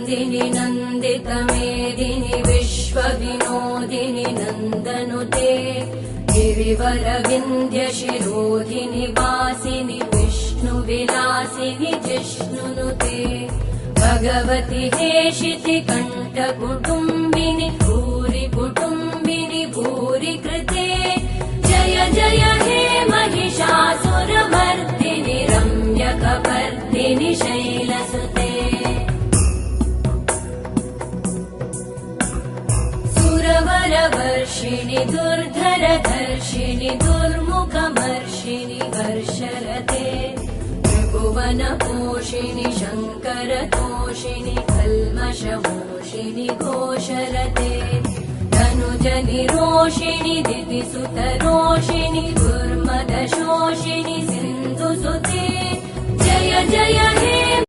नन्दिनि नन्दितमेदिनि विश्वविनोदिनि नन्दनुते गिरिवरविन्ध्यशिरोधिनि वासिनि विष्णुविलासिनि जिष्णुनुते भगवति हेशिति कण्ठकुटुम्बिनि भूरि कुटुम्बिनि भूरि कृते जय जय हे महिषासुरमर्दिनि रम्यकपर्दिनि शैलसुते सुरवरवर्षिणि दुर्धरधर्षिणि दुर्मुखमर्षिणि वर्षरते त्रिभुवनपोषिणि शङ्करतोषिणि कल्मषमोषिणि घोषरते धनुजनिरोषिणि दितिसुतरोषिणि दुर्मदशोषिणि सिन्धुसुते जय जय हे